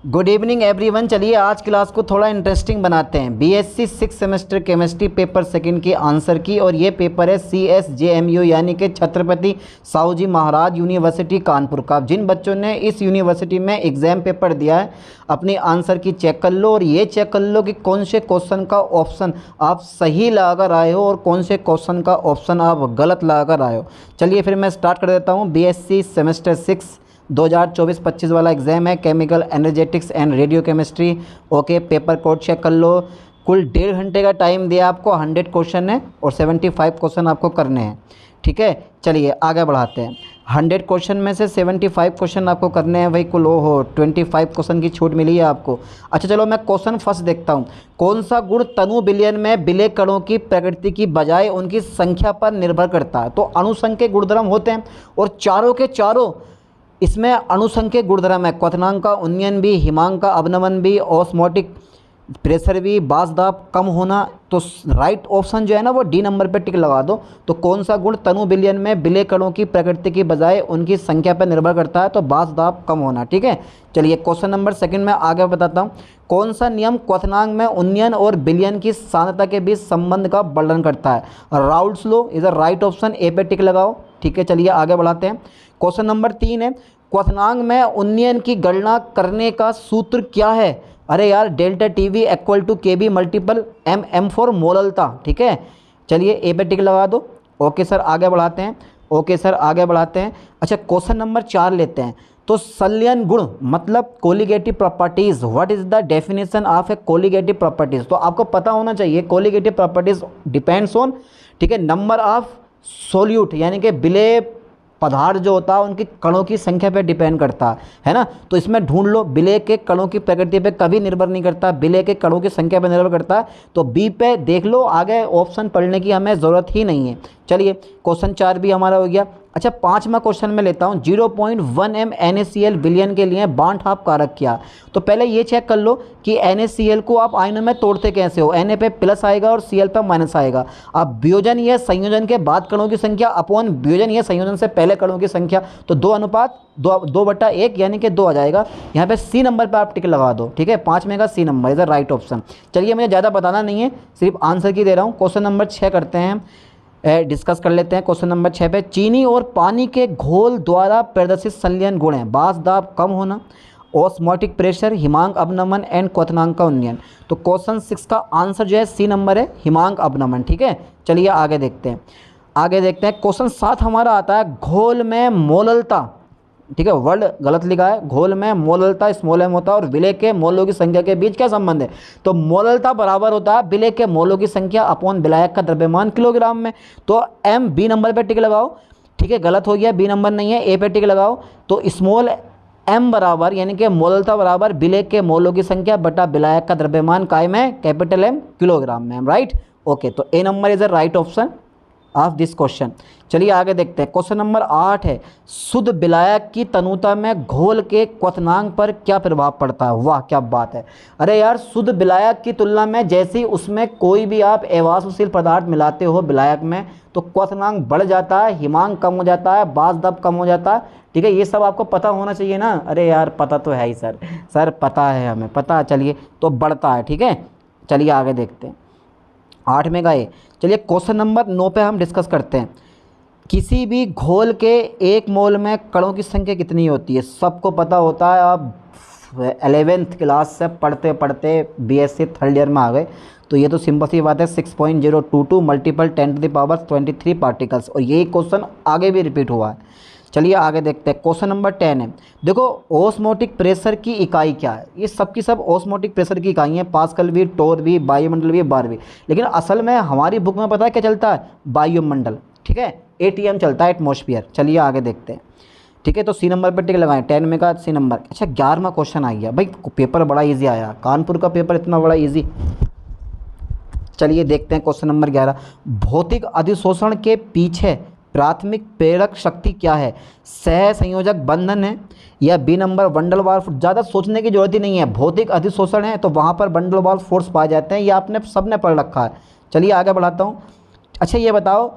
Good evening everyone. चलिए आज class को थोड़ा इंटरेस्टिंग बनाते हैं। BSc 6 semester chemistry paper second की आंसर की, और ये पेपर है CSJMU यानी कि छत्रपति साहू जी महाराज यूनिवर्सिटी कानपुर का। जिन बच्चों ने इस यूनिवर्सिटी में एग्ज़ाम पेपर दिया है अपनी आंसर की चेक कर लो, और ये चेक कर लो कि कौन से क्वेश्चन का ऑप्शन आप सही लगा कर आए हो और कौन से क्वेश्चन का ऑप्शन आप गलत लगा कर आए हो। चलिए फिर मैं स्टार्ट कर देता हूँ। BSC सेमेस्टर 6 2024-25 वाला एग्ज़ाम है, chemical energetics and radio chemistry. Okay, paper code check कर लो। कुल 1.5 घंटे का टाइम दिया आपको, 100 क्वेश्चन है और 75 क्वेश्चन आपको करने हैं। ठीक है, चलिए आगे बढ़ाते हैं। 100 क्वेश्चन में से 75 क्वेश्चन आपको करने हैं, वही कुल हो 25 क्वेश्चन की छूट मिली है आपको। अच्छा चलो मैं क्वेश्चन फर्स्ट देखता हूँ। कौन सा गुण तनु विलयन में विलेय कणों की प्रकृति की बजाय उनकी संख्या पर निर्भर करता है? तो अणुसंख्यक के गुणधर्म होते हैं और चारों के चारों इसमें अणुसंख्यक गुणधर्म है। क्वथनांक का उन्नयन भी, हिमांक का अवनमन भी, ऑस्मोटिक प्रेशर भी, बास दाब कम होना। तो राइट ऑप्शन जो है ना वो डी नंबर पे टिक लगा दो। तो कौन सा गुण तनु विलयन में विलेय कणों की प्रकृति की बजाय उनकी संख्या पर निर्भर करता है? तो बास दाब कम होना। ठीक है, चलिए क्वेश्चन नंबर सेकंड में आगे बताता हूँ। कौन सा नियम क्वथनांक में उन्नयन और विलयन की सांद्रता के बीच संबंध का वर्णन करता है? Raoult's law is a right option, A पे टिक लगाओ। ठीक है, चलिए आगे बढ़ाते हैं। क्वेश्चन नंबर 3 है, क्वथनांक में उन्नयन की गणना करने का सूत्र क्या है? अरे यार, delta TV equal to KB multiple M for मोललता। ठीक है, चलिए ए पे टिक लगा दो। ओके सर आगे बढ़ाते हैं। ओके सर आगे बढ़ाते हैं। अच्छा क्वेश्चन नंबर 4 लेते हैं। तो संलयन गुण मतलब colligative properties, what is the definition of A colligative properties? तो आपको पता होना चाहिए कोलिगेटिव प्रॉपर्टीज़ डिपेंड्स ऑन, ठीक है, नंबर ऑफ सोल्यूट यानी कि विलेय पदार्थ जो होता है उनकी कणों की संख्या पे डिपेंड करता है ना। तो इसमें ढूंढ लो, विलेय के कणों की प्रकृति पे कभी निर्भर नहीं करता, विलेय के कणों की संख्या पे निर्भर करता है। तो बी पे देख लो, आगे ऑप्शन पढ़ने की हमें ज़रूरत ही नहीं है। चलिए क्वेश्चन 4 भी हमारा हो गया। अच्छा 5वां क्वेश्चन में लेता हूँ। 0.1 m NaCl विलयन के लिए बांड हाफ कारक क्या? तो पहले ये चेक कर लो कि NaCl को आप आयनों में तोड़ते कैसे हो। Na पे प्लस आएगा और Cl पे माइनस आएगा। अब वियोजन या संयोजन के बाद कणों की संख्या अपॉन वियोजन या संयोजन से पहले कणों की संख्या, तो 2:2/1 यानी कि 2 आ जाएगा। यहाँ पे C नंबर पर आप टिक लगा दो। ठीक है, 5 में का C number is the right option. चलिए मुझे ज़्यादा बताना नहीं है, सिर्फ आंसर की दे रहा हूँ। क्वेश्चन नंबर 6 करते हैं, डिस्कस कर लेते हैं। क्वेश्चन नंबर 6 पे चीनी और पानी के घोल द्वारा प्रदर्शित संलयन गुण हैं बास दाब कम होना, ऑस्मोटिक प्रेशर, हिमांक अवनमन एंड क्वथनांक का उन्नयन। तो क्वेश्चन 6 का आंसर जो है C नंबर है, हिमांक अवनमन। ठीक है, चलिए आगे देखते हैं। आगे देखते हैं क्वेश्चन 7 हमारा आता है घोल में मोललता। ठीक है, वर्ड गलत लिखा है। घोल में मोललता स्मॉल m होता है और विलेय के मोलों की संख्या के बीच क्या संबंध है? तो मोललता बराबर होता है विलेय के मोलों की संख्या अपॉन विलायक का द्रव्यमान किलोग्राम में। तो M B नंबर पे टिक लगाओ। ठीक है, गलत हो गया, B नंबर नहीं है, A पे टिक लगाओ। तो स्मॉल m बराबर यानी कि मोललता बराबर विलेय के मोलों की संख्या बटा विलायक का द्रव्यमान काय में, कैपिटल M किलोग्राम में। राइट, ओके, तो A number is the right option of this question. चलिए आगे देखते हैं। क्वेश्चन नंबर 8 है, शुद्ध विलायक की तनुता में घोल के क्वथनांक पर क्या प्रभाव पड़ता है? वाह क्या बात है। अरे यार, शुद्ध विलायक की तुलना में जैसे ही उसमें कोई भी आप अवाष्पशील पदार्थ मिलाते हो विलायक में, तो क्वथनांक बढ़ जाता है, हिमांक कम हो जाता है, बास दाब कम हो जाता है। ठीक है, ये सब आपको पता होना चाहिए ना। अरे यार पता तो है ही सर पता है, हमें पता। चलिए तो बढ़ता है। ठीक है, चलिए आगे देखते हैं। 8 में गए। चलिए क्वेश्चन नंबर 9 पे हम डिस्कस करते हैं। किसी भी घोल के 1 मोल में कणों की संख्या कितनी होती है? सबको पता होता है। आप 11th क्लास से पढ़ते पढ़ते BSc थर्ड ईयर में आ गए, तो ये तो सिंपल सी बात है। 6.022 मल्टीपल 10⁻³ पार्टिकल्स, और यही क्वेश्चन आगे भी रिपीट हुआ है। चलिए आगे देखते हैं। क्वेश्चन नंबर 10 है, देखो ऑस्मोटिक प्रेशर की इकाई क्या है? ये सब की सब ऑस्मोटिक प्रेशर की इकाई है, पास्कल भी, टोर भी, वायुमंडल भी, बार भी। लेकिन असल में हमारी बुक में पता है क्या चलता है? वायुमंडल। ठीक है, ATM चलता है, एटमॉस्फेयर। चलिए आगे देखते हैं। ठीक है, तो C नंबर पर टिक लगाएं, 10 में का C नंबर। अच्छा 11वां क्वेश्चन आ गया भाई, पेपर बड़ा ईजी आया, कानपुर का पेपर इतना बड़ा ईजी। चलिए देखते हैं क्वेश्चन नंबर 11, भौतिक अधिशोषण के पीछे प्राथमिक प्रेरक शक्ति क्या है? सह संयोजक बंधन है या B नंबर वंडरवाल फोर्स? ज़्यादा सोचने की जरूरत ही नहीं है, भौतिक अधिशोषण है तो वहाँ पर वंडरवाल फोर्स पाए जाते हैं, ये आपने सबने पढ़ रखा है। चलिए आगे बढ़ाता हूँ। अच्छा ये बताओ,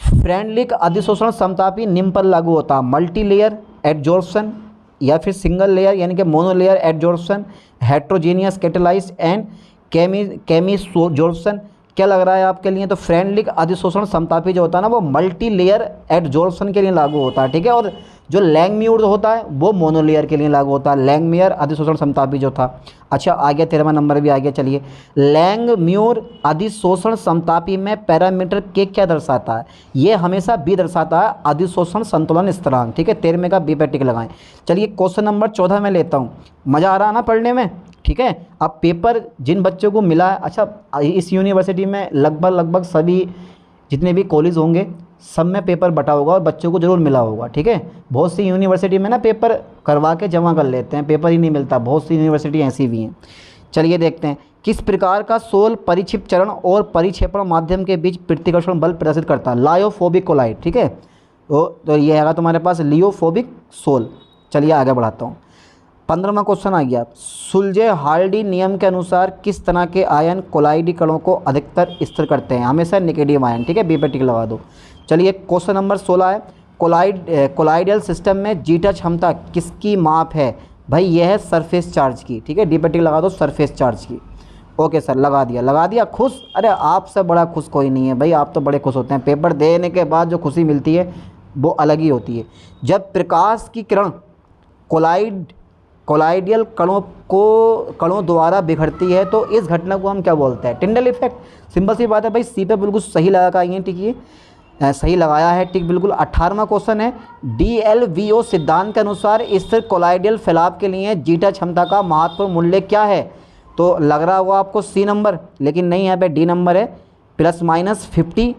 फ्रेंडलिक अधिशोषण समतापी निम्न पर लागू होता है, मल्टी लेयर एडजॉर्प्शन, या फिर सिंगल लेयर यानी कि monolayer adsorption, heterogeneous catalysed and chemisorption. क्या लग रहा है आपके लिए? तो फ्रेंडलिक अधिशोषण समतापी जो होता है ना वो मल्टी लेयर एडजॉर्प्शन के लिए लागू होता है, ठीक है। और जो लैंगम्यूर होता है वो मोनोलेयर के लिए लागू होता है, लैंगम्यूर अधिशोषण समतापी जो था। अच्छा आ गया 13वां नंबर भी आ गया। चलिए, लैंगम्यूर अधिशोषण समतापी में पैरामीटर के क्या दर्शाता है? ये हमेशा बी दर्शाता है, अधिशोषण संतुलन स्थिरांक, ठीक है। 13वें का बी पे टिक लगाएं। चलिए क्वेश्चन नंबर 14 में लेता हूँ। मज़ा आ रहा है ना पढ़ने में? ठीक है। अब पेपर जिन बच्चों को मिला है, अच्छा इस यूनिवर्सिटी में लगभग सभी जितने भी कॉलेज होंगे सब में पेपर बटा होगा और बच्चों को ज़रूर मिला होगा, ठीक है। बहुत सी यूनिवर्सिटी में ना पेपर करवा के जमा कर लेते हैं, पेपर ही नहीं मिलता, बहुत सी यूनिवर्सिटी ऐसी भी हैं। चलिए देखते हैं, किस प्रकार का सोल परिक्षिप्त चरण और परिक्षेपण माध्यम के बीच प्रतिकर्षण बल प्रदर्शित करता है? लायोफोबिक कोलाइड, ठीक है। तो ये है तुम्हारे पास लियोफोबिक सोल। चलिए आगे बढ़ाता हूँ। 15वां क्वेश्चन आ गया। सुलझे हार्डी नियम के अनुसार किस तरह के आयन कोलाइडी कणों को अधिकतर स्थिर करते हैं? हमेशा निगेटिव आयन, ठीक है। बी पे टिक लगा दो। चलिए क्वेश्चन नंबर 16 है। कोलाइडल सिस्टम में जीटा क्षमता किसकी माप है? भाई यह है सरफेस चार्ज की, ठीक है। डी पे टिक लगा दो, सरफेस चार्ज की। ओके सर, लगा दिया। खुश? अरे आपसे बड़ा खुश कोई नहीं है भाई, आप तो बड़े खुश होते हैं। पेपर देने के बाद जो खुशी मिलती है वो अलग ही होती है। जब प्रकाश की किरण कोलाइडियल कणों द्वारा बिखरती है तो इस घटना को हम क्या बोलते हैं? Tyndall effect. सिंपल सी बात है भाई, सी पे बिल्कुल सही लगा ये टिक, सही लगाया है टिक बिल्कुल। 18वां क्वेश्चन है। DLVO सिद्धांत के अनुसार स्थिर कोलाइडियल फैलाव के लिए जीटा क्षमता का महत्वपूर्ण मूल्य क्या है? तो लग रहा होगा आपको सी नंबर, लेकिन नहीं, यहाँ पे डी नंबर है, ±50,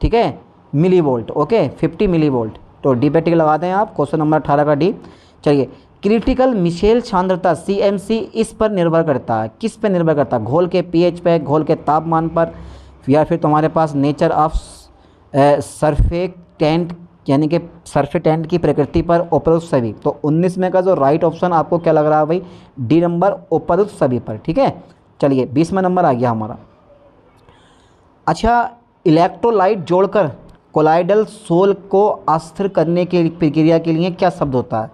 ठीक है, मिलीवोल्ट। Okay 50 millivolt. तो डी पे टिक लगाते हैं आप, क्वेश्चन नंबर 18 का डी। चलिए, क्रिटिकल मिशेल सांद्रता CMC इस पर निर्भर करता है, किस पर निर्भर करता है? घोल के pH पे, घोल के तापमान पर, या फिर तुम्हारे पास नेचर ऑफ सर्फेक्टेंट यानी कि सर्फेक्टेंट की प्रकृति पर, उपरोक्त सभी। तो 19 में का जो राइट ऑप्शन आपको क्या लग रहा है भाई? डी नंबर, उपरोक्त सभी पर, ठीक है। चलिए 20वां नंबर आ गया हमारा। अच्छा, इलेक्ट्रोलाइट जोड़कर कोलाइडल सोल को अस्थिर करने की प्रक्रिया के लिए क्या शब्द होता है?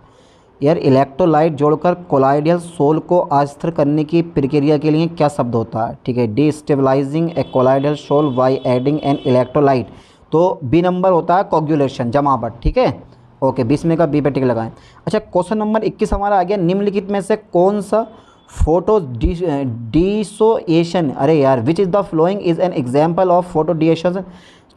यार इलेक्ट्रोलाइट जोड़कर कोलाइडल सोल को अस्थिर करने की प्रक्रिया के लिए क्या शब्द होता है? ठीक है, destabilising a colloidal sol by adding an electrolyte. तो बी नंबर होता है कोगुलेशन, जमावट, ठीक है। ओके 20 में का बी पे टिक लगाएं। अच्छा क्वेश्चन नंबर 21 हमारा आ गया। निम्नलिखित में से कौन सा फोटो डिसोसिएशन, अरे यार which is the following is an example of photo dissociation,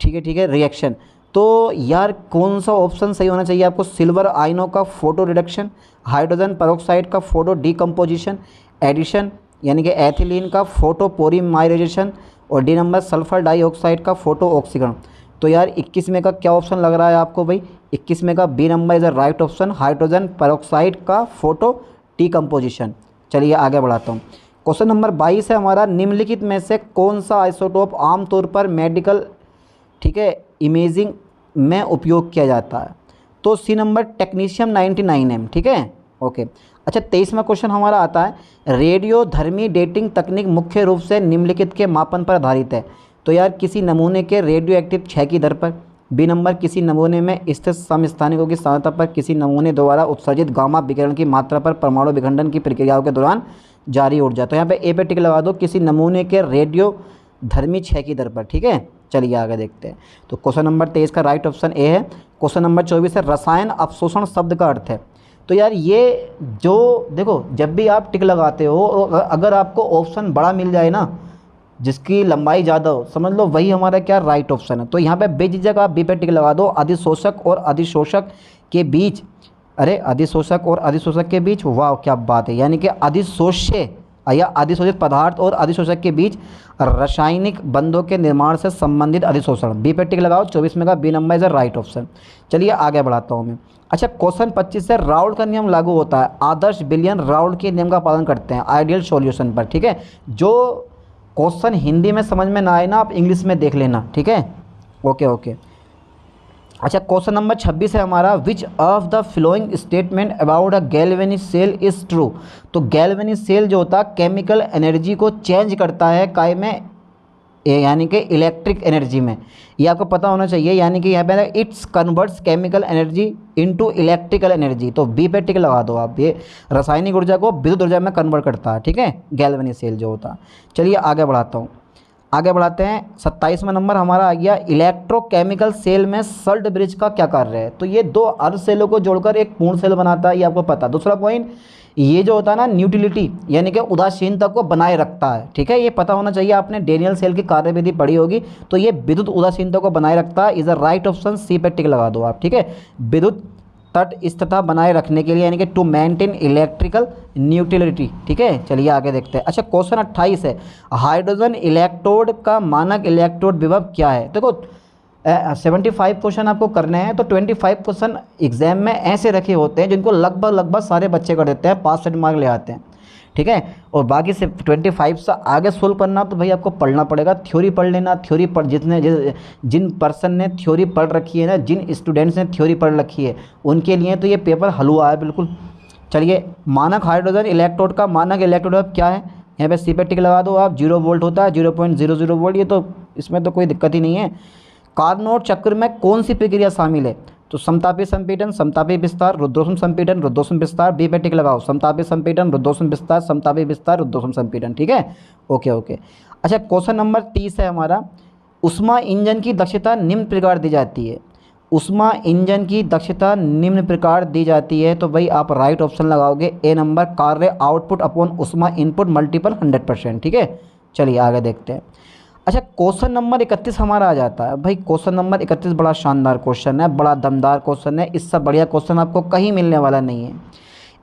ठीक है रिएक्शन। तो यार कौन सा ऑप्शन सही होना चाहिए आपको? सिल्वर आयनों का फोटो रिडक्शन, हाइड्रोजन पेरोक्साइड का फोटो डिकम्पोजिशन, एडिशन यानी कि एथिलीन का फोटो पोलीमराइजेशन, और डी नंबर सल्फर डाइऑक्साइड का फोटो ऑक्सीकरण। तो यार 21 में का क्या ऑप्शन लग रहा है आपको भाई? 21 में का B number is the right option, hydrogen peroxide का फोटो डिकम्पोजिशन। चलिए आगे बढ़ाता हूँ। क्वेश्चन नंबर 22 है हमारा। निम्नलिखित में से कौन सा आइसोटोप आमतौर पर मेडिकल, ठीक है, इमेजिंग में उपयोग किया जाता है? तो सी नंबर टेक्नीशियम 99M, ठीक है। ओके अच्छा 23वां क्वेश्चन हमारा आता है। रेडियोधर्मी डेटिंग तकनीक मुख्य रूप से निम्नलिखित के मापन पर आधारित है। तो यार किसी नमूने के रेडियो एक्टिव क्षय की दर पर, बी नंबर किसी नमूने में स्थित समस्थानिकों की सांद्रता पर, किसी नमूने द्वारा उत्सर्जित गामा विकिरण की मात्रा पर, परमाणु विखंडन की प्रक्रियाओं के दौरान जारी ऊर्जा। तो यहाँ पे ए पे टिक लगा दो, किसी नमूने के रेडियो धर्मी क्षय की दर पर, ठीक है। चलिए आगे देखते हैं। तो क्वेश्चन नंबर 23 का राइट ऑप्शन ए है। क्वेश्चन नंबर 24 है। रसायन अवशोषण शब्द का अर्थ है। तो यार ये जो देखो, जब भी आप टिक लगाते हो, अगर आपको ऑप्शन बड़ा मिल जाए ना, जिसकी लंबाई ज़्यादा हो, समझ लो वही हमारा क्या राइट ऑप्शन है। तो यहाँ पे बेझिझक आप बी पे टिक लगा दो। अधिशोषक और अधिशोषक के बीच, अरे अधिशोषक और अधिशोषक के बीच, वाह क्या बात है, यानी कि अधिशोष्य या अधिशोषित पदार्थ और अधिशोषक के बीच रासायनिक बंधों के निर्माण से संबंधित अधिशोषण। बी पे टिक लगाओ। 24 में का B number is right option. चलिए आगे बढ़ाता हूँ मैं। अच्छा क्वेश्चन 25 से राउल्ट का नियम लागू होता है। आदर्श विलयन राउल्ट के नियम का पालन करते हैं आइडियल सॉल्यूशन पर, ठीक है। जो क्वेश्चन हिंदी में समझ में ना आए ना, आप इंग्लिश में देख लेना, ठीक है। ओके अच्छा क्वेश्चन नंबर 26 है हमारा। Which of the following statement about a galvanic cell is true. तो गैल्वेनिक सेल जो होता है केमिकल एनर्जी को चेंज करता है काय में, यानी कि इलेक्ट्रिक एनर्जी में, ये आपको पता होना चाहिए। यानी कि यहाँ पे it's converts chemical energy into electrical energy, तो बी पे टिक लगा दो आप। ये रासायनिक ऊर्जा को विद्युत ऊर्जा में कन्वर्ट करता है, ठीक है, गैल्वेनिक सेल जो होता है। चलिए आगे बढ़ाता हूँ, आगे बढ़ाते हैं। 27वां नंबर हमारा आ गया, इलेक्ट्रोकेमिकल सेल में सल्ट ब्रिज का क्या कार्य है। तो ये दो अर्ध सेलों को जोड़कर एक पूर्ण सेल बनाता है, ये आपको पता। दूसरा पॉइंट, ये जो होता है ना न्यूट्रलिटी यानी कि उदासीनता को बनाए रखता है, ठीक है, ये पता होना चाहिए। आपने डेनियल सेल की कार्यविधि पढ़ी होगी, तो ये विद्युत उदासीनता को बनाए रखता है। इज अ राइट ऑप्शन, सी पे टिक लगा दो आप, ठीक है। विद्युत तटस्थता बनाए रखने के लिए यानी कि टू मेंटेन इलेक्ट्रिकल न्यूट्रलिटी, ठीक है। चलिए आगे देखते हैं। अच्छा क्वेश्चन 28 है, हाइड्रोजन इलेक्ट्रोड का मानक इलेक्ट्रोड विभव क्या है। देखो 75 क्वेश्चन आपको करने हैं, तो 25 क्वेश्चन एग्जाम में ऐसे रखे होते हैं जिनको लगभग सारे बच्चे कर देते हैं, 65 मार्क ले आते हैं, ठीक है। और बाकी से 25 से आगे सोल्व करना तो भाई आपको पढ़ना पड़ेगा, थ्योरी पढ़ लेना। थ्योरी पढ़ जिन पर्सन ने थ्योरी पढ़ रखी है ना, जिन स्टूडेंट्स ने थ्योरी पढ़ रखी है, उनके लिए तो ये पेपर हलवा है बिल्कुल। चलिए, मानक हाइड्रोजन इलेक्ट्रोड का मानक इलेक्ट्रोड अब क्या है, यहाँ पे सी पे टिक लगा दो आप। 0 वोल्ट होता है, 0.00 वोल्ट, ये तो इसमें तो कोई दिक्कत ही नहीं है। कार्नोट चक्र में कौन सी प्रक्रिया शामिल है, तो समतापी संपीड़न, समतापी विस्तार, रुद्धोष्म संपीड़न, रुद्धोष्म विस्तार। बी पे टिक लगाओ, समतापी संपीड़न, रुद्धोष्म विस्तार, समतापी विस्तार, रुद्धोष्म संपीड़न, ठीक है, ओके ओके। अच्छा क्वेश्चन नंबर 30 है हमारा, उष्मा इंजन की दक्षता निम्न प्रकार दी जाती है। उष्मा इंजन की दक्षता निम्न प्रकार दी जाती है, तो भाई आप राइट ऑप्शन लगाओगे ए नंबर, कार्य आउटपुट अपॉन उष्मा इनपुट मल्टीपल 100%, ठीक है। चलिए आगे देखते हैं। अच्छा क्वेश्चन नंबर 31 हमारा आ जाता है। भाई क्वेश्चन नंबर 31 बड़ा शानदार क्वेश्चन है, बड़ा दमदार क्वेश्चन है, इससे बढ़िया क्वेश्चन आपको कहीं मिलने वाला नहीं है।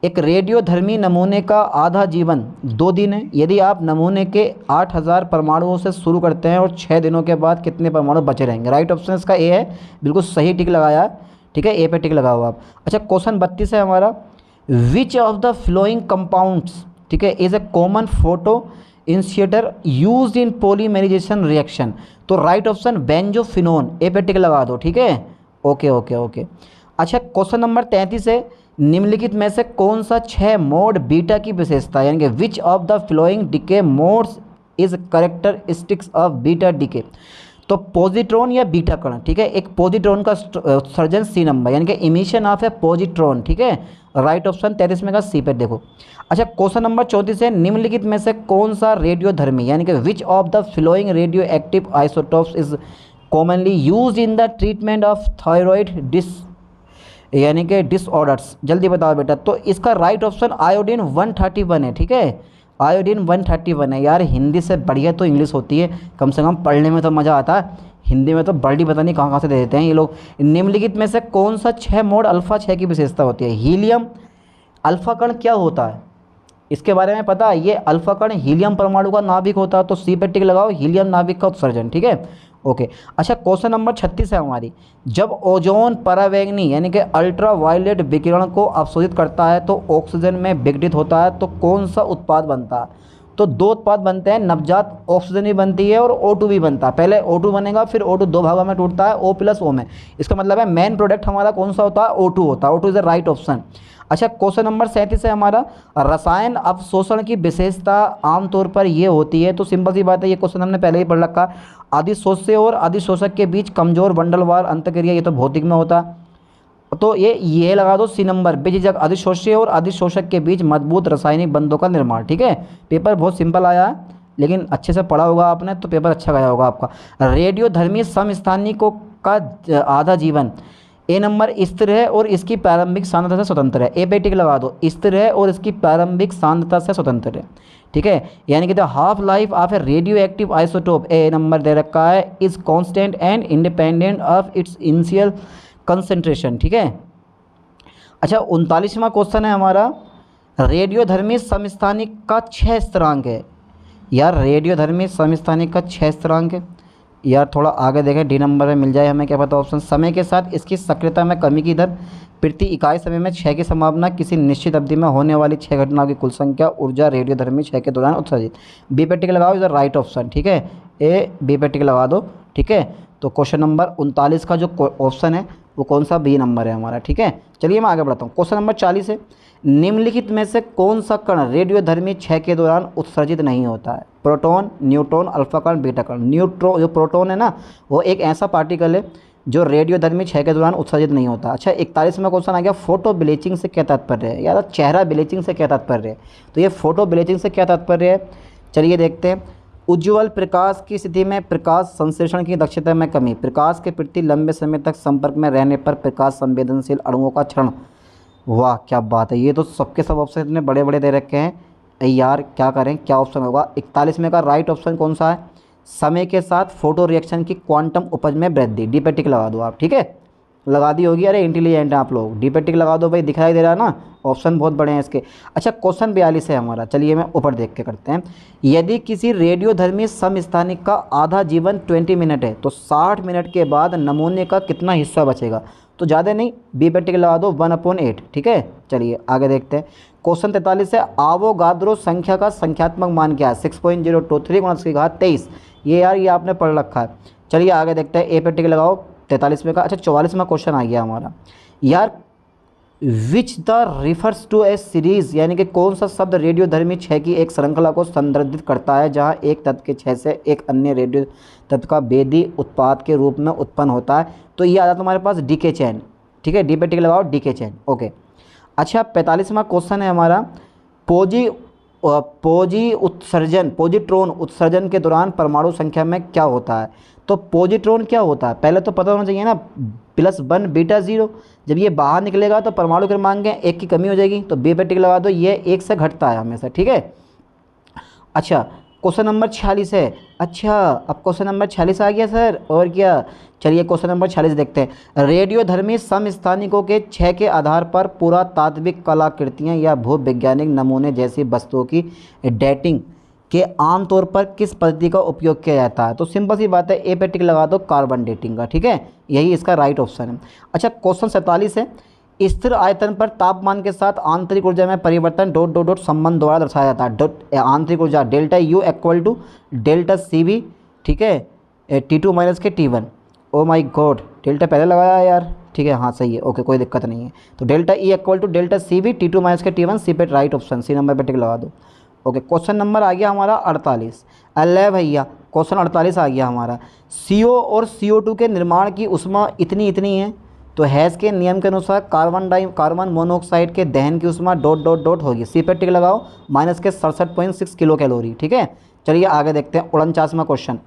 एक रेडियोधर्मी नमूने का आधा जीवन 2 दिन है। यदि आप नमूने के 8000 परमाणुओं से शुरू करते हैं और 6 दिनों के बाद कितने परमाणु बचे रहेंगे। राइट ऑप्शन इसका ए है, बिल्कुल सही टिक लगाया, ठीक है, ए पे टिक लगाओ आप। अच्छा क्वेश्चन 32 है हमारा, which of the following compounds, ठीक है, is a common photo initiator used in polymerisation reaction. तो राइट ऑप्शन बेंजोफिनोन, ए पे टिक लगा दो, ठीक है, ओके ओके ओके। अच्छा क्वेश्चन नंबर 33 है, निम्नलिखित में से कौन सा 6 मोड बीटा की विशेषता, यानी कि which of the following decay modes is characteristics of beta decay. तो पॉजिट्रॉन या बीटा कण, ठीक है, एक पॉजिट्रॉन का उत्सर्जन सी नंबर, यानी कि इमिशन ऑफ ए पॉजिट्रॉन, ठीक है, राइट ऑप्शन 33 में का सी पे देखो। अच्छा क्वेश्चन नंबर 34 है, निम्नलिखित में से कौन सा रेडियोधर्मी, यानी कि which of the flowing radio active isotopes is commonly use in the treatment of thyroid यानी कि डिसऑर्डर्स। जल्दी बताओ बेटा। तो इसका राइट ऑप्शन आयोडीन 131 है, ठीक है, आयोडीन 131 है। यार हिंदी से बढ़िया तो इंग्लिश होती है, कम से कम पढ़ने में तो मज़ा आता है, हिंदी में तो बर्डी पता नहीं कहाँ से दे देते हैं ये लोग। निम्नलिखित में से कौन सा 6 मोड अल्फा 6 की विशेषता होती है। हीलियम अल्फा कण क्या होता है, इसके बारे में पता है। ये अल्फा कण हीलियम परमाणु का नाभिक होता है, तो सी पे टिक लगाओ, हीलियम नाभिक का उत्सर्जन, ठीक है, ओके। अच्छा क्वेश्चन नंबर 36 है हमारी, जब ओजोन परावैंगनी यानी कि अल्ट्रा वायलेट विकिरण को अवशोषित करता है तो ऑक्सीजन में विघटित होता है, तो कौन सा उत्पाद बनता है। तो 2 उत्पाद बनते हैं, नवजात ऑक्सीजन भी बनती है और O2 भी बनता है। पहले O2 बनेगा, फिर O2 2 भागों में टूटता है, O प्लस O में। इसका मतलब है मेन प्रोडक्ट हमारा कौन सा होता है, O2 होता है। O2 is the right option. अच्छा क्वेश्चन नंबर 37 है हमारा, रसायन अवशोषण की विशेषता आमतौर पर ये होती है। तो सिंपल सी बात है, ये क्वेश्चन हमने पहले ही पढ़ रखा। अधिशोष्य और अधिशोषक के बीच कमजोर बंडलवार अंतक्रिया, ये तो भौतिक में होता है, तो ये लगा दो सी नंबर, बेझिझक अधिशोष्य और अधिशोषक के बीच मजबूत रासायनिक बंधों का निर्माण, ठीक है। पेपर बहुत सिंपल आया है, लेकिन अच्छे से पढ़ा होगा आपने तो पेपर अच्छा गया होगा आपका। रेडियोधर्मी समस्थानिकों का आधा जीवन, ए नंबर स्थिर है और इसकी प्रारंभिक सांद्रता से स्वतंत्र है। ए पे टिक लगा दो, स्थिर है और इसकी प्रारंभिक सांद्रता से स्वतंत्र है, ठीक है। यानी कि the half life of a radio active isotope, A number दे रखा है, is constant and independent of its initial concentration, ठीक है। अच्छा 39वां क्वेश्चन है हमारा, रेडियोधर्मी समस्थानिक का 6 स्थिरांक है। यार रेडियोधर्मी समस्थानिक का 6 स्थिरांक है, यार थोड़ा आगे देखें, डी नंबर में मिल जाए हमें, क्या पता ऑप्शन। समय के साथ इसकी सक्रियता में कमी की दर, प्रति इकाई समय में 6 की संभावना, किसी निश्चित अवधि में होने वाली 6 घटनाओं की कुल संख्या, ऊर्जा रेडियोधर्मी 6 के दौरान उत्सर्जित। बी पे टिक लगाओ, इधर राइट ऑप्शन, ठीक है, ए बी पे टिक लगा दो, ठीक है। तो क्वेश्चन नंबर 39 का जो ऑप्शन है वो कौन सा बी नंबर है हमारा, ठीक है। चलिए मैं आगे बढ़ता हूँ। क्वेश्चन नंबर 40 है, निम्नलिखित में से कौन सा कण रेडियोधर्मी क्षय के दौरान उत्सर्जित नहीं होता है? प्रोटॉन, न्यूट्रॉन, अल्फा कण, बीटा कण। न्यूट्रॉन जो प्रोटॉन है ना, वो एक ऐसा पार्टिकल है जो रेडियोधर्मी क्षय के दौरान उत्सर्जित नहीं होता। अच्छा 41 में क्वेश्चन आ गया, फोटो ब्लीचिंग से क्या तात्पर्य है? यार चेहरा ब्लीचिंग से क्या तात्पर्य है? तो ये फोटो ब्लीचिंग से क्या तात्पर्य है, चलिए देखते हैं। उज्ज्वल प्रकाश की स्थिति में प्रकाश संश्लेषण की दक्षता में कमी, प्रकाश के प्रति लंबे समय तक संपर्क में रहने पर प्रकाश संवेदनशील अणुओं का क्षरण। वाह क्या बात है, ये तो सबके सब ऑप्शन इतने बड़े बड़े दे रखे हैं यार, क्या करें, क्या ऑप्शन होगा? 41 में का राइट ऑप्शन कौन सा है? समय के साथ फोटो रिएक्शन की क्वांटम उपज में वृद्धि। डी पे टिक लगा दो आप, ठीक है, लगा दी होगी। अरे इंटेलिजेंट हैं आप लोग, डी पे टिक लगा दो भाई, दिखाई दे रहा है ना, ऑप्शन बहुत बड़े हैं इसके। अच्छा क्वेश्चन 42 है हमारा, चलिए मैं ऊपर देख के करते हैं। यदि किसी रेडियोधर्मी समस्थानिक का आधा जीवन 20 मिनट है तो 60 मिनट के बाद नमूने का कितना हिस्सा बचेगा? तो ज़्यादा नहीं, बी पे टिक लगा दो, 1/8, ठीक है। चलिए आगे देखते हैं। क्वेश्चन 43 है, आवोगाद्रो संख्या का संख्यात्मक मान क्या है? 6.023 × 10⁻23। ये यार ये आपने पढ़ रखा है। चलिए आगे देखते हैं, ए पे टिक लगाओ 43 में का। अच्छा 44 में क्वेश्चन आ गया हमारा यार, which the refers to a series, यानी कि कौन सा शब्द रेडियोधर्मी क्षय की एक श्रृंखला को संदर्भित करता है जहां एक तत्व के क्षय से एक अन्य रेडियो तत्व का भेदी उत्पाद के रूप में उत्पन्न होता है? तो ये आता तुम्हारे पास डीके चैन, ठीक है, डी पे टिक लगाओ, डीके चैन, ओके। अच्छा 45वां क्वेश्चन है हमारा, पोजिट्रॉन उत्सर्जन के दौरान परमाणु संख्या में क्या होता है? तो पोजिट्रॉन क्या होता है पहले तो पता होना चाहिए ना, +1 बीटा 0। जब ये बाहर निकलेगा तो परमाणु क्रमांक है 1 की कमी हो जाएगी, तो बी पे टिक लगा दो, ये 1 से घटता है हमेशा, ठीक है। अच्छा क्वेश्चन नंबर 46 है। अच्छा अब क्वेश्चन नंबर 46 आ गया सर, और क्या? चलिए क्वेश्चन नंबर 46 देखते हैं। रेडियोधर्मी समस्थानिकों के क्षय के आधार पर पुरातात्विक कलाकृतियाँ या भूवैज्ञानिक नमूने जैसी वस्तुओं की डेटिंग के आमतौर पर किस पद्धति का उपयोग किया जाता है? तो सिंपल सी बात है, ए पे टिक लगा दो, कार्बन डेटिंग का, ठीक है, यही इसका राइट ऑप्शन है। अच्छा क्वेश्चन 47 है, स्थिर आयतन पर तापमान के साथ आंतरिक ऊर्जा में परिवर्तन ... संबंध द्वारा दर्शाया जाता है। आंतरिक ऊर्जा डेल्टा U = डेल्टा CV, ठीक है, T2 - के T1। Oh my God, delta पहले लगाया यार, ठीक है, हाँ सही है, ओके कोई दिक्कत नहीं है। तो delta E = delta CV, T2 - के T1, सी पे राइट ऑप्शन, सी नंबर पे टिक लगा दो, ओके। क्वेश्चन नंबर आ गया हमारा 48। अल्लाह भैया क्वेश्चन 48 आ गया हमारा, CO और CO2 के निर्माण की ऊष्मा इतनी है, तो हैस के नियम के अनुसार कार्बन मोनोऑक्साइड के दहन की ऊष्मा ... होगी, सी पे टिक लगाओ, -67.6 किलो कैलोरी, ठीक है। चलिए आगे देखते हैं 49वां क्वेश्चन,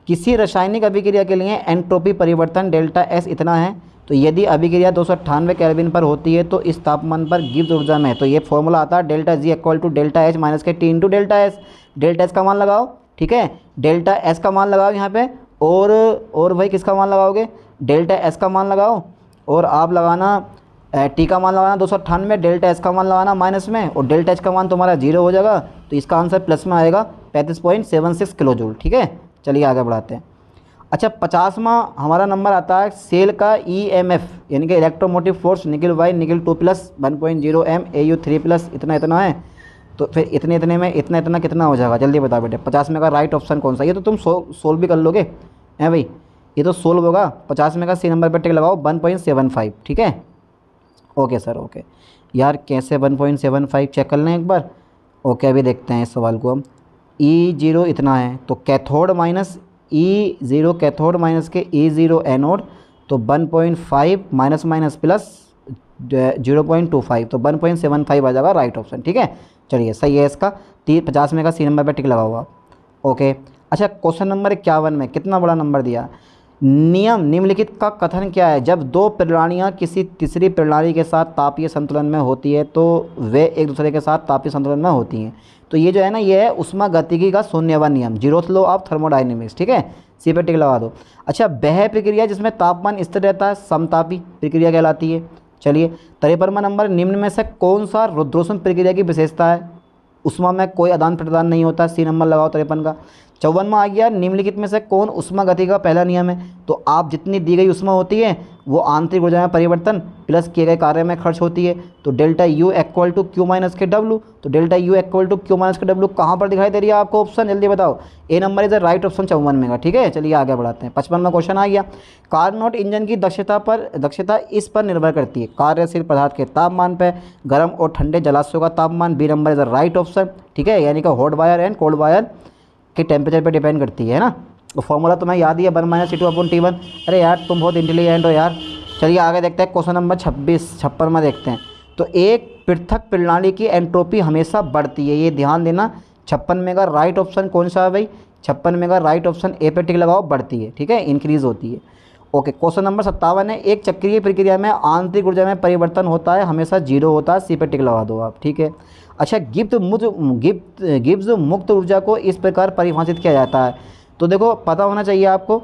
किसी रासायनिक अभिक्रिया के लिए एंट्रोपी परिवर्तन ΔS इतना है, तो यदि अभिक्रिया 298 केल्विन पर होती है तो इस तापमान पर गिब्स ऊर्जा में, तो ये फॉर्मूला आता है ΔG = ΔH - के T × ΔS। ΔS का मान लगाओ, ठीक है, ΔS का मान लगाओ यहाँ पे, और भाई किसका मान लगाओगे? ΔS का मान लगाओ, और आप लगाना T का मान लगाना 298, ΔS का मान लगाना माइनस में, और ΔH का मान तुम्हारा 0 हो जाएगा, तो इसका आंसर प्लस में आएगा 35.76 किलो जूल, ठीक है। चलिए आगे बढ़ाते हैं। अच्छा 50वां हमारा नंबर आता है, सेल का EMF यानी कि electromotive force Nil Ni2 + 1.0 m Au3 + इतना है, तो फिर इतने में इतना कितना हो जाएगा? जल्दी बताओ बेटे, 50 में का राइट ऑप्शन कौन सा? ये तो तुम सोल्व भी कर लोगे हैं भाई, ये तो सोल्व होगा। 50 में का सी नंबर पर टिक लगाओ, 1.75, ठीक है, ओके सर, ओके। यार कैसे 1.75 चेक कर लें एक बार, ओके अभी देखते हैं इस सवाल को हम। E0 इतना है, तो cathode minus E0 cathode minus के E0 एनोड, तो 1.5 माइनस प्लस 0.25, तो 1.75 आ जाएगा राइट ऑप्शन, ठीक है। चलिए सही है इसका, 50 में का सी नंबर पर टिक लगा हुआ, ओके। अच्छा क्वेश्चन नंबर 51 में कितना बड़ा नंबर दिया, नियम निम्नलिखित का कथन क्या है? जब दो प्रणालियाँ किसी तीसरी प्रणाली के साथ तापीय संतुलन में होती है तो वे एक दूसरे के साथ तापीय संतुलन में होती हैं। तो ये जो है ना, ये है ऊष्मागतिकी का शून्यवान नियम, 0th लॉ ऑफ थर्मोडायनेमिक्स, ठीक है, सी पे टिक लगा दो। अच्छा वह प्रक्रिया जिसमें तापमान स्थिर रहता है समतापी प्रक्रिया कहलाती है। चलिए 53वां नंबर, निम्न में से कौन सा रुद्रोष्म प्रक्रिया की विशेषता है? ऊष्मा में कोई आदान प्रदान नहीं होता, सी नंबर लगाओ 53 का। 54वां आ गया, निम्नलिखित में से कौन ऊष्मागतिकी का पहला नियम है? तो आप जितनी दी गई ऊष्मा होती है वो आंतरिक ऊर्जा में परिवर्तन प्लस किए गए कार्य में खर्च होती है। तो delta U equal to Q minus K W. तो delta U equal to Q minus K W कहाँ पर दिखाई दे रही है आपको ऑप्शन? जल्दी बताओ। A number is the right option 54 में का। ठीक है, चलिए आगे बढ़ाते हैं। 55वां क्वेश्चन आ गया, कार्नोट इंजन की दक्षता इस पर निर्भर करती है, कार्यशील पदार्थ के तापमान पर, गर्म और ठंडे जलाशयों का तापमान। B number is the right option. ठीक है, यानी कि hot wire and cold wire के टेम्परेचर पे डिपेंड करती है ना। तो फॉर्मूला तुम्हें याद ही है, 1-C2/T1। अरे यार तुम बहुत इंटेलिजेंट हो यार। चलिए आगे देखते हैं, क्वेश्चन नंबर 56 में देखते हैं। तो एक पृथक प्रणाली की एंट्रोपी हमेशा बढ़ती है, ये ध्यान देना। 56 में का राइट ऑप्शन कौन सा है भाई? 56 में का राइट ऑप्शन ए पे टिक लगाओ, बढ़ती है। ठीक है, इंक्रीज होती है। ओके, क्वेश्चन नंबर 57 है, एक चक्रीय प्रक्रिया में आंतरिक ऊर्जा में परिवर्तन होता है, हमेशा 0 होता है। सी पे टिक लगा दो आप। ठीक है, अच्छा, गिब्स मुक्त ऊर्जा को इस प्रकार परिभाषित किया जाता है। तो देखो पता होना चाहिए आपको।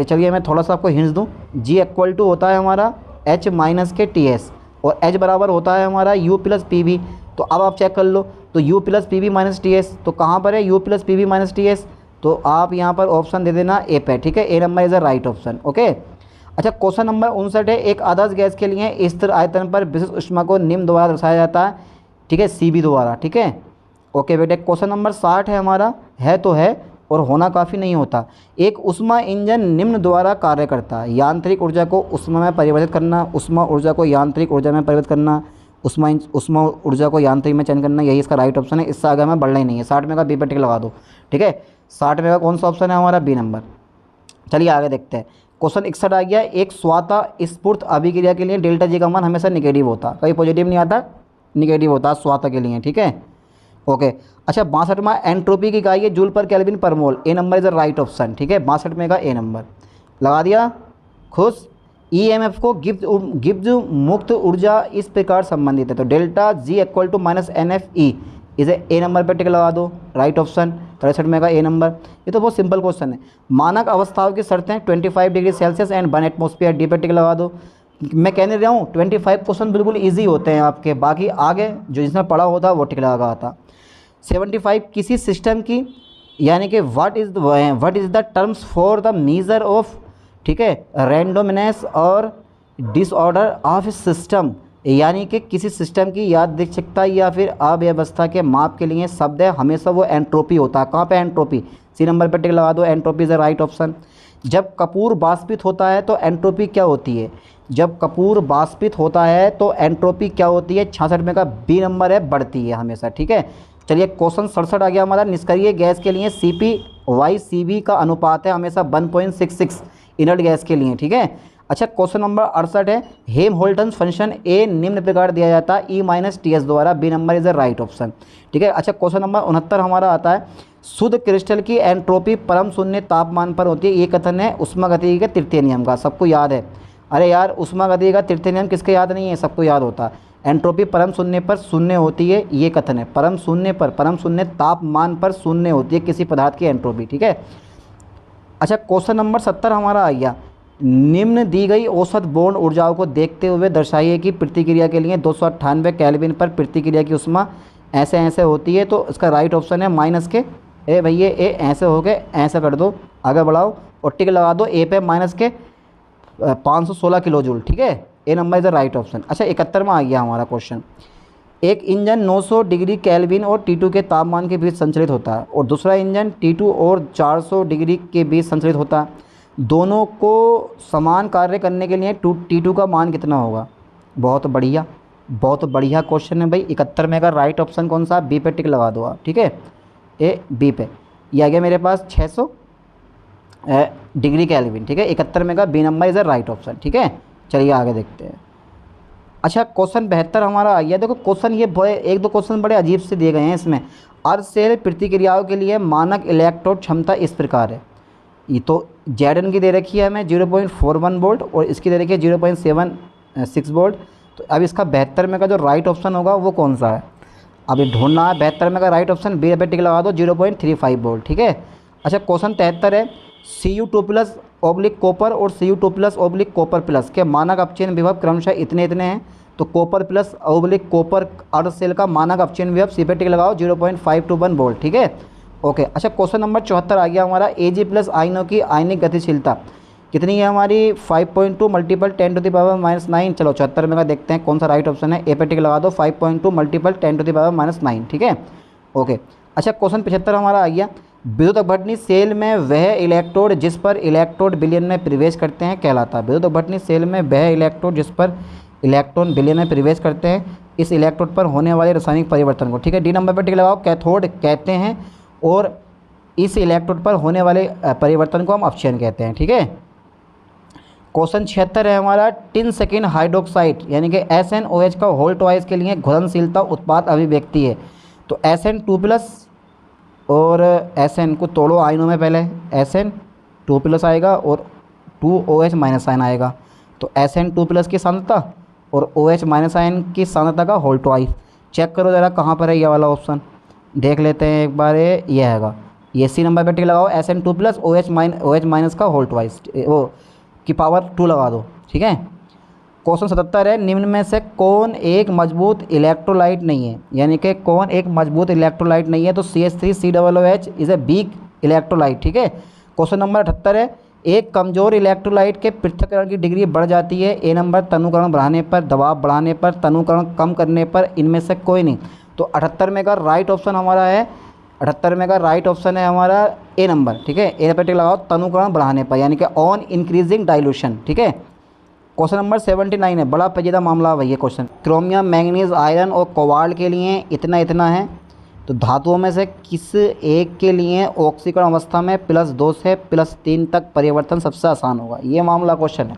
चलिए मैं थोड़ा सा आपको हिंट्स दूँ। जी इक्वल टू होता है हमारा एच माइनस के टी एस, और एच बराबर होता है हमारा यू प्लस पी बी। तो अब आप चेक कर लो, तो U plus P B minus T S, तो कहाँ पर है U plus P B minus T S? तो आप यहाँ पर ऑप्शन दे देना ए पे। ठीक है, A number is the right option. Okay, अच्छा, क्वेश्चन नंबर 59 है, एक आदर्श गैस के लिए स्थिर आयतन पर विशिष्ट ऊष्मा को निम्न द्वारा दर्शाया जाता है। ठीक है, सी बी द्वारा। ठीक है, ओके बेटे, क्वेश्चन नंबर 60 है हमारा, है तो है और होना काफ़ी नहीं होता। एक ऊष्मा इंजन निम्न द्वारा कार्य करता है, यांत्रिक ऊर्जा को ऊष्मा में परिवर्तित करना, ऊष्मा ऊर्जा को यांत्रिक ऊर्जा में परिवर्तित करना, ऊष्मा ऊर्जा को यांत्रिक में चयन करना, यही इसका राइट ऑप्शन है। इससे आगे हमें बढ़ना ही नहीं है। 60 में का बी पे टिक लगा दो। ठीक है, 60 में का कौन सा ऑप्शन है हमारा? B number. चलिए आगे देखते हैं, क्वेश्चन 61 आ गया, एक स्वतःस्फूर्त अभिक्रिया के लिए डेल्टा जी का मान हमेशा निगेटिव होता, कभी पॉजिटिव नहीं आता, निगेटिव होता है स्वतः के लिए। ठीक है, ओके, अच्छा, 62वां एंट्रोपी की इकाई है joule per kelvin per mole. A number is the right option. ठीक है, 62 में का ए नंबर लगा दिया, खुश। ईएमएफ को गिब्स मुक्त ऊर्जा इस प्रकार संबंधित है, तो delta G equal to minus N F E, इसे ए नंबर पर टिक लगा दो, राइट ऑप्शन। 63 में का ए नंबर। ये तो बहुत सिंपल क्वेश्चन है। मानक अवस्थाओं की शर्तें 25 degree Celsius and 1 atmosphere, D पे टिक लगा दो। मैं कहने रहा हूँ 25 क्वेश्चन बिल्कुल ईजी होते हैं आपके, बाकी आगे जो जिसमें पढ़ा होता है वो टिक लगा था। 75 किसी सिस्टम की, यानी कि what is the terms for the measure of, ठीक है, रैंडमनेस और डिसऑर्डर ऑफ सिस्टम, यानी कि किसी सिस्टम की यादृच्छिकता या फिर अव्यवस्था के माप के लिए शब्द है, हमेशा वो एंट्रोपी होता है। कहाँ पे एंट्रोपी? सी नंबर पर टिक लगा दो, entropy is the right option. जब कपूर वाष्पित होता है तो एंट्रोपी क्या होती है? जब कपूर वाष्पित होता है तो एंट्रोपी क्या होती है? 66 में का बी नंबर है, बढ़ती है हमेशा। ठीक है, चलिए क्वेश्चन 67 आ गया हमारा, निष्क्रिय गैस के लिए CP/CV का अनुपात है हमेशा 1.66 इनर्ट गैस के लिए। ठीक है, अच्छा, क्वेश्चन नंबर 68 है, हेल्महोल्ट्ज़ फंक्शन ए निम्न प्रकार दिया जाता है E-TS द्वारा, B number is the right option. ठीक है, अच्छा, क्वेश्चन नंबर 69 हमारा आता है, शुद्ध क्रिस्टल की एंट्रोपी परम शून्य तापमान पर होती है, ये कथन है ऊष्मागतिकी के तृतीय नियम का, सबको याद है। अरे यार, ऊष्मागतिकी का तृतीय नियम किसके याद नहीं है? सबको याद होता है। एंट्रोपी परम शून्य पर शून्य होती है, ये कथन है। परम शून्य तापमान पर शून्य होती है किसी पदार्थ की एंट्रोपी। ठीक है, अच्छा, क्वेश्चन नंबर 70 हमारा आ गया, निम्न दी गई औसत बॉन्ड ऊर्जाओं को देखते हुए दर्शाइए कि प्रतिक्रिया के लिए 298 केल्विन पर प्रतिक्रिया की ऊष्मा ऐसे ऐसे होती है। तो इसका राइट ऑप्शन है माइनस के, ए भैया ए ऐसे हो गए, ऐसे कर दो, आगे बढ़ाओ और टिक लगा दो ए पे, माइनस के 516 किलो जूल। ठीक है, A number is the right option. अच्छा, 71 में आ गया हमारा क्वेश्चन, एक इंजन 900 डिग्री केल्विन और T2 के तापमान के बीच संचालित होता है और दूसरा इंजन T2 और 400 डिग्री के बीच संचालित होता है, दोनों को समान कार्य करने के लिए T2 का मान कितना होगा? बहुत बढ़िया, बहुत बढ़िया क्वेश्चन है भाई। 71 में का राइट ऑप्शन कौन सा? बी पे टिक लगा दो आप। ठीक है, ए बी पे, ये आ गया मेरे पास 600 डिग्री केल्विन। ठीक है, 71 में का B number is the right option. ठीक है, चलिए आगे देखते हैं। अच्छा, क्वेश्चन 72 हमारा आ गया, देखो क्वेश्चन ये एक दो क्वेश्चन बड़े अजीब से दिए गए हैं इसमें। अर्ध सेल प्रतिक्रियाओं के लिए मानक इलेक्ट्रोड क्षमता इस प्रकार है, ये तो Zn की दे रखी है हमें 0.41 वोल्ट और इसकी दे रखी है 0.76 वोल्ट। तो अब इसका 72 में का जो राइट ऑप्शन होगा वो कौन सा है? अभी ढूंढना है। 72 में का राइट ऑप्शन बी पे टिक लगा दो, 0.35 वोल्ट। ठीक है, अच्छा, क्वेश्चन 73 है, Cu2+/ कॉपर और Cu2+/ कॉपर प्लस के मानक अपचयन विभव क्रमशः इतने इतने हैं। तो कॉपर प्लस/ कॉपर अर्ध सेल का मानक अपचयन विभव सी पे टिक लगाओ 0.521 वोल्ट। ठीक है, ओके। अच्छा क्वेश्चन नंबर 74 आ गया हमारा, Ag प्लस आयनों की आयनिक गतिशीलता कितनी है हमारी 5.2 मल्टीपल 10⁻⁻9। चलो 74 में का देखते हैं कौन सा राइट ऑप्शन है। ए पे टिक लगा दो, 5.2 मल्टीपल 10⁻⁻9, ठीक है ओके। अच्छा क्वेश्चन 75 हमारा आ गया, विद्युत अपघटनी सेल में वह इलेक्ट्रोड जिस पर इलेक्ट्रोड विलयन में प्रवेश करते हैं कहलाता है। विद्युत अपघटनी सेल में वह इलेक्ट्रोड जिस पर इलेक्ट्रॉन विलयन में प्रवेश करते हैं, इस इलेक्ट्रोड पर होने वाले रासायनिक परिवर्तन को, ठीक है, डी नंबर पर टिक लगाओ, कैथोड कहते हैं और इस इलेक्ट्रोड पर होने वाले परिवर्तन को हम अपक्षयन कहते हैं, ठीक है। क्वेश्चन 76 है हमारा, टिन सेकेंड हाइड्रोक्साइड यानी कि SnOH का होल ट्वाइस के लिए घुलनशीलता उत्पाद अभिव्यक्ति है। तो Sn2+ और Sn को तोड़ो आयनों में, पहले Sn2+ आएगा और 2OH माइनस आयन आएगा। तो Sn2+ की सांद्रता और OH माइनस आयन की सांद्रता का होल ट्वाइस। चेक करो ज़रा कहाँ पर है ये वाला ऑप्शन, देख लेते हैं एक बार। ये हैगा, ये सी नंबर पर टिक लगाओ, Sn2+ OH माइनस का होल ट्वाइस वो की पावर 2 लगा दो, ठीक है। क्वेश्चन 77 है, निम्न में से कौन एक मजबूत इलेक्ट्रोलाइट नहीं है, यानी कि कौन एक मजबूत इलेक्ट्रोलाइट नहीं है। तो CH3COOH is a weak electrolyte, ठीक है। क्वेश्चन नंबर 78 है, एक कमज़ोर इलेक्ट्रोलाइट के पृथक्करण की डिग्री बढ़ जाती है। ए नंबर, तनुकरण बढ़ाने पर, दबाव बढ़ाने पर, तनुकरण कम करने पर, इनमें से कोई नहीं। तो 78 में का राइट ऑप्शन हमारा है, 78 में का राइट ऑप्शन है हमारा ए नंबर, ठीक है। ए पे टिक लगाओ, तनुकरण बढ़ाने पर यानी कि ऑन इंक्रीजिंग डाइल्यूशन, ठीक है। क्वेश्चन नंबर 79 है, बड़ा पेचीदा मामला वही है क्वेश्चन। क्रोमियम, मैंगनीज, आयरन और कोबाल्ट के लिए इतना है। तो धातुओं में से किस एक के लिए ऑक्सीकरण अवस्था में +2 से +3 तक परिवर्तन सबसे आसान होगा, ये मामला क्वेश्चन है।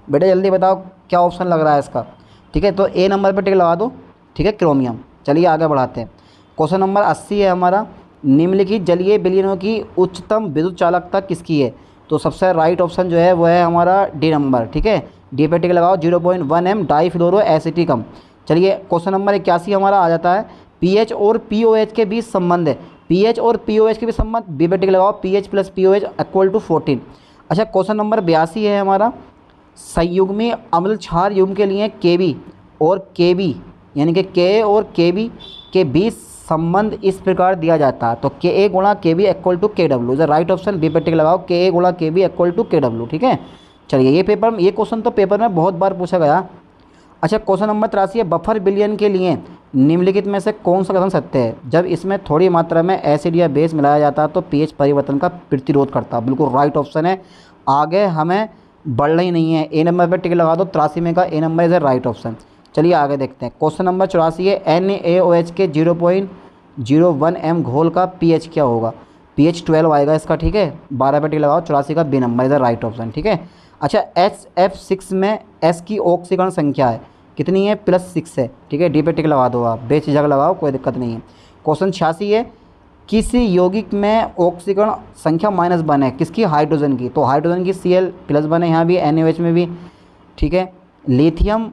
बेटा जल्दी बताओ क्या ऑप्शन लग रहा है इसका, ठीक है। तो ए नंबर पर टिक लगा दो, ठीक है, क्रोमियम। चलिए आगे बढ़ाते हैं। क्वेश्चन नंबर 80 है हमारा, निम्नलिखित जलीय विलयनों की उच्चतम विद्युत चालकता किसकी है। तो सबसे राइट ऑप्शन जो है वो है हमारा डी नंबर, ठीक है। डी पे टिक लगाओ, 0.1 m डाईफ्लोरो एसिटिकम। चलिए क्वेश्चन नंबर 81 हमारा आ जाता है, पीएच और पीओएच के बीच संबंध है। पीएच और पीओएच के बीच संबंध, बी पे टिक लगाओ, pH plus pOH equal to 14। अच्छा क्वेश्चन नंबर 82 है हमारा, संयुग्मी अम्ल क्षार युग्म के लिए केबी और केबी यानी कि के और केबी के बीच संबंध इस प्रकार दिया जाता है। तो के ए गुणा K B equal to K W is right option, B पे टिक लगाओ, के ए गुणा K B equal to K W, ठीक है। चलिए ये क्वेश्चन तो पेपर में बहुत बार पूछा गया। अच्छा क्वेश्चन नंबर 83 है, बफर विलयन के लिए निम्नलिखित में से कौन सा कथन सत्य है। जब इसमें थोड़ी मात्रा में एसिड या बेस मिलाया जाता है तो पीएच परिवर्तन का प्रतिरोध करता है, बिल्कुल राइट ऑप्शन है। आगे हमें बढ़ना ही नहीं है, ए नंबर पर टिक लगा दो, 83 में का ए नंबर इज राइट ऑप्शन। चलिए आगे देखते हैं। क्वेश्चन नंबर 84 है, NaOH के 0.01 m घोल का पीएच क्या होगा। पीएच 12 आएगा इसका, ठीक है। 12 पे टिक लगाओ, 84 का B number is right option, ठीक है। अच्छा SF6 में S की ऑक्सीकरण संख्या है कितनी है, +6 है, ठीक है। डी पे टिक लगा दो आप, बेझिझक लगाओ, कोई दिक्कत नहीं है। क्वेश्चन 86 है, किसी यौगिक में ऑक्सीकरण संख्या -1 है, किसकी, हाइड्रोजन की। तो हाइड्रोजन की Cl+1 है यहाँ भी, NaOH में भी, ठीक है। लिथियम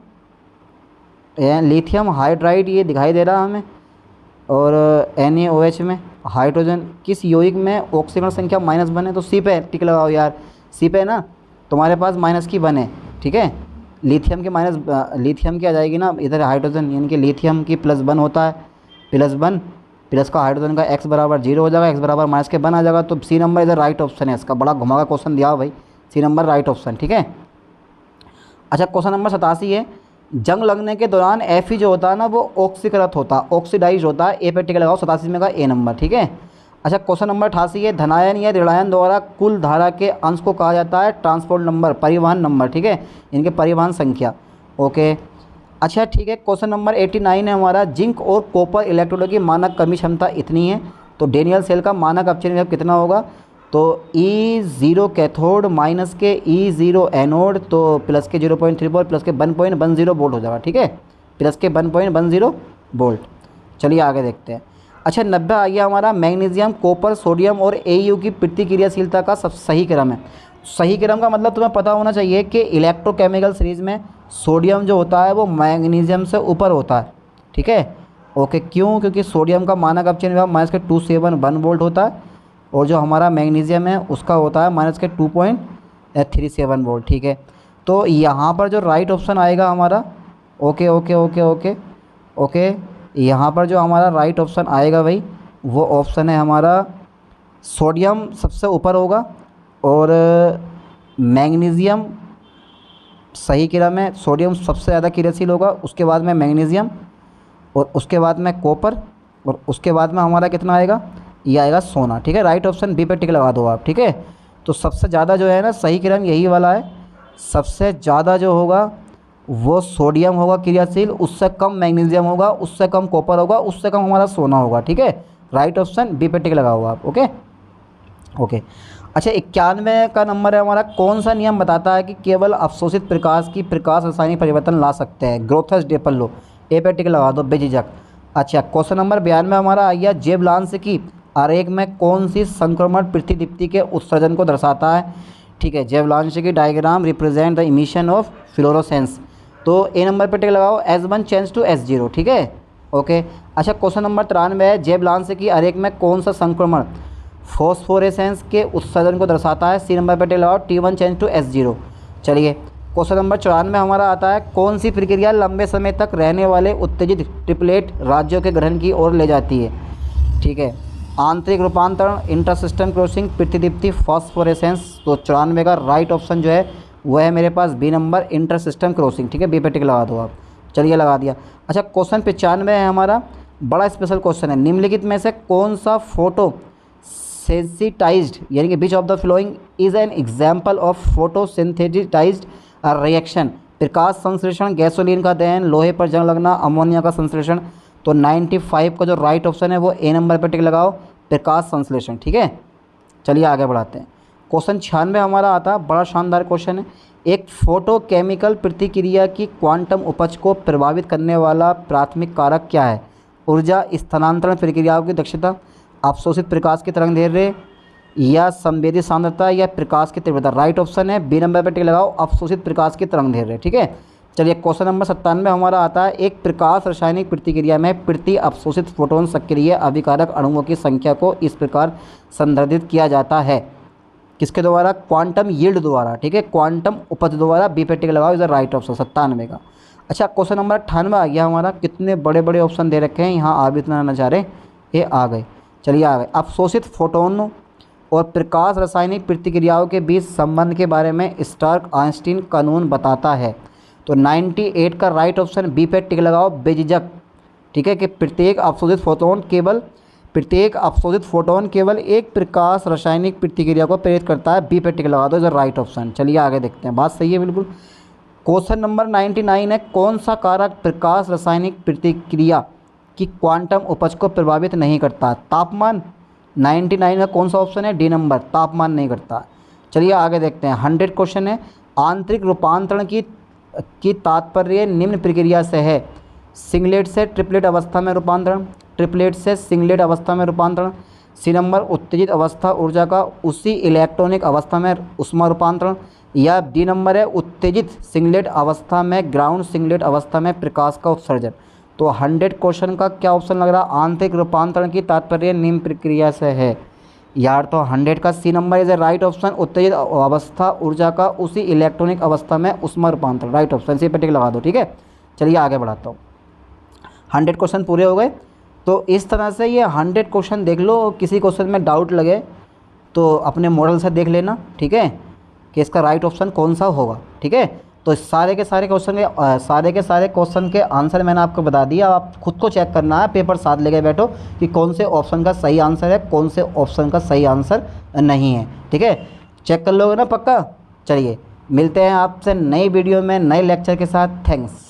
हाइड्राइड ये दिखाई दे रहा हमें, और NaOH में हाइड्रोजन किस यौगिक में ऑक्सीकरण संख्या -1 है। तो सी पे टिक लगाओ यार, सी पे ना तुम्हारे पास -1 है, ठीक है। लिथियम के लिथियम की आ जाएगी ना इधर हाइड्रोजन, यानी कि लिथियम की +1 होता है, +1 प्लस का हाइड्रोजन का x बराबर 0 हो जाएगा, x बराबर -1 आ जाएगा। तो सी नंबर इधर राइट ऑप्शन है इसका। बड़ा घुमा का क्वेश्चन दिया हो भाई, सी नंबर राइट ऑप्शन, ठीक है। अच्छा क्वेश्चन नंबर 87 है, जंग लगने के दौरान Fe जो होता है ना वो ऑक्सीकृत होता है, ऑक्सीडाइज होता है। ए पे टिक लगाओ, 87 में का ए नंबर, ठीक है। अच्छा क्वेश्चन नंबर 88 है, धनायन या ऋणायन द्वारा कुल धारा के अंश को कहा जाता है ट्रांसपोर्ट नंबर, परिवहन नंबर, ठीक है, इनके परिवहन संख्या, ओके। अच्छा ठीक है, क्वेश्चन नंबर 89 है हमारा, जिंक और कॉपर इलेक्ट्रोडों की मानक कमी क्षमता इतनी है। तो डेनियल सेल का मानक अपचयन विभव कितना होगा। तो E0 कैथोड माइनस के E0 एनोड, तो प्लस के 0.34 प्लस के 1.10 वोल्ट हो जाएगा, ठीक है, प्लस के 1.10 वोल्ट। चलिए आगे देखते हैं। अच्छा 90 आ गया हमारा, मैग्नीशियम, कॉपर, सोडियम और AU की प्रतिक्रियाशीलता का सब सही क्रम है। सही क्रम का मतलब तुम्हें पता होना चाहिए कि इलेक्ट्रोकेमिकल सीरीज़ में सोडियम जो होता है वो मैग्नीशियम से ऊपर होता है, ठीक है, ओके। क्यों, क्योंकि सोडियम का मानक अपचयन विभव -271 वोल्ट होता है, और जो हमारा मैग्नीशियम है उसका होता है -2.37 वोल्ट, ठीक है। तो यहाँ पर जो राइट ऑप्शन आएगा हमारा, okay okay okay okay okay, यहाँ पर जो हमारा राइट ऑप्शन आएगा भाई वो ऑप्शन है हमारा सोडियम सबसे ऊपर होगा और मैग्नीशियम सही क्रम है। सोडियम सबसे ज़्यादा क्रियाशील होगा, उसके बाद में मैग्नीशियम और उसके बाद में कॉपर और उसके बाद में हमारा कितना आएगा, ये आएगा सोना। ठीक है, राइट ऑप्शन बी पे टिक लगा दो आप। ठीक है, तो सबसे ज़्यादा जो है ना सही क्रम यही वाला है, सबसे ज़्यादा जो होगा वो सोडियम होगा क्रियाशील, उससे कम मैग्नीशियम होगा, उससे कम कॉपर होगा, उससे कम हमारा सोना होगा। ठीक है, राइट ऑप्शन बी पे टिक लगाओ आप। Okay okay. अच्छा 91 का नंबर है हमारा, कौन सा नियम बताता है कि केवल अवशोषित प्रकाश की प्रकाश रासायनिक परिवर्तन ला सकते हैं? ग्रोथस डेपल लो। ए पे टिक लगा दो बेझिझक। अच्छा क्वेश्चन नंबर 92 हमारा आइए, जेवलांश की आरेख में कौन सी संक्रमण प्रतिदीप्ति के उत्सर्जन को दर्शाता है? ठीक है, जेवलांश की diagram represent the emission of fluorescence. तो ए नंबर पे टिक लगाओ, S1 चेंज टू S0। ठीक है, ओके। अच्छा क्वेश्चन नंबर 93 है, जेवलांश की आरेख में कौन सा संक्रमण फॉस्फोरेसेंस के उत्सर्जन को दर्शाता है? सी नंबर पे टिक लगाओ, T1 चेंज टू S0। चलिए क्वेश्चन नंबर 94 हमारा आता है, कौन सी प्रक्रिया लंबे समय तक रहने वाले उत्तेजित ट्रिपलेट राज्यों के गठन की ओर ले जाती है? ठीक है, आंतरिक रूपांतरण, इंटर सिस्टम क्रॉसिंग, प्रतिदीप्ति, फॉस्फोरेसेंस। तो 94 का राइट ऑप्शन जो है वह है मेरे पास B number, intersystem crossing. ठीक है, बी पे टिक लगा दो आप। चलिए लगा दिया। अच्छा क्वेश्चन 95 है हमारा, बड़ा स्पेशल क्वेश्चन है, निम्नलिखित में से कौन सा फोटो सेंसिटाइज्ड यानी कि which of the following is an example of photosensitised reaction? प्रकाश संश्लेषण, गैसोलीन का दहन, लोहे पर जंग लगना, अमोनिया का संश्लेषण। तो 95 का जो राइट ऑप्शन है वो ए नंबर पर टिक लगाओ, प्रकाश संश्लेषण। ठीक है, चलिए आगे बढ़ाते हैं। क्वेश्चन 96 हमारा आता है, बड़ा शानदार क्वेश्चन है, एक फोटोकेमिकल प्रतिक्रिया की क्वांटम उपज को प्रभावित करने वाला प्राथमिक कारक क्या है? ऊर्जा, स्थानांतरण प्रक्रियाओं की दक्षता, अवशोषित प्रकाश की तरंग दैर्ध्य या संवेदी सांद्रता या प्रकाश की तीव्रता? राइट ऑप्शन है बी नंबर पर टिक लगाओ, अवशोषित प्रकाश की तरंग दैर्ध्य। ठीक है, चलिए क्वेश्चन नंबर 97 हमारा आता है, एक प्रकाश रासायनिक प्रतिक्रिया में प्रति अवशोषित फोटोन सक्रिय अभिकारक अणुओं की संख्या को इस प्रकार संदर्भित किया जाता है, किसके द्वारा? क्वांटम यील्ड द्वारा। ठीक है, क्वांटम उपज द्वारा। बी पे टिक लगाओ, इधर राइट ऑप्शन 97 का। अच्छा क्वेश्चन नंबर 98 आ गया हमारा, कितने बड़े बड़े ऑप्शन दे रखे हैं, यहाँ आ भी इतना नज़ारे ये आ गए। चलिए आ गए, अवशोषित फोटोन और प्रकाश रासायनिक प्रतिक्रियाओं के बीच संबंध के बारे में स्टार्क आइंस्टीन कानून बताता है। तो 98 का राइट ऑप्शन बी पे टिक लगाओ बेझिझक। ठीक है, कि प्रत्येक अवशोषित फोटोन केवल एक प्रकाश रासायनिक प्रतिक्रिया को प्रेरित करता है। बी पे टिक लगा दो, इधर राइट ऑप्शन। चलिए आगे देखते हैं, बात सही है बिल्कुल। क्वेश्चन नंबर 99 है, कौन सा कारक प्रकाश रासायनिक प्रतिक्रिया की क्वांटम उपज को प्रभावित नहीं करता? तापमान। 99 का कौन सा ऑप्शन है? डी नंबर, तापमान नहीं करता। चलिए आगे देखते हैं। 100 क्वेश्चन है, आंतरिक रूपांतरण की तात्पर्य निम्न प्रक्रिया से है? सिंगलेट से ट्रिपलेट अवस्था में रूपांतरण, ट्रिपलेट से सिंगलेट अवस्था में रूपांतरण। सी नंबर, उत्तेजित अवस्था ऊर्जा का उसी इलेक्ट्रॉनिक अवस्था में उष्मा रूपांतरण। या डी नंबर है, उत्तेजित सिंगलेट अवस्था में ग्राउंड सिंगलेट अवस्था में प्रकाश का उत्सर्जन। तो 100 क्वेश्चन का क्या ऑप्शन लग रहा है? आंतरिक रूपांतरण की तात्पर्य निम्न प्रक्रिया से है यार। तो 100 का C number is a right option, उत्तेजित अवस्था ऊर्जा का उसी इलेक्ट्रॉनिक अवस्था में उष्मा रूपांतरण, राइट ऑप्शन। सी पे टिक लगा दो। ठीक है, चलिए आगे बढ़ाता हूँ। 100 क्वेश्चन पूरे हो गए। तो इस तरह से ये 100 क्वेश्चन देख लो, किसी क्वेश्चन में डाउट लगे तो अपने मॉडल से देख लेना। ठीक है, कि इसका राइट ऑप्शन कौन सा होगा। ठीक है, तो सारे के सारे क्वेश्चन के आंसर मैंने आपको बता दिया। आप खुद को चेक करना है, पेपर साथ लेके बैठो कि कौन से ऑप्शन का सही आंसर है, कौन से ऑप्शन का सही आंसर नहीं है। ठीक है, चेक कर लोगे ना पक्का। चलिए मिलते हैं आपसे नई वीडियो में नए लेक्चर के साथ। थैंक्स।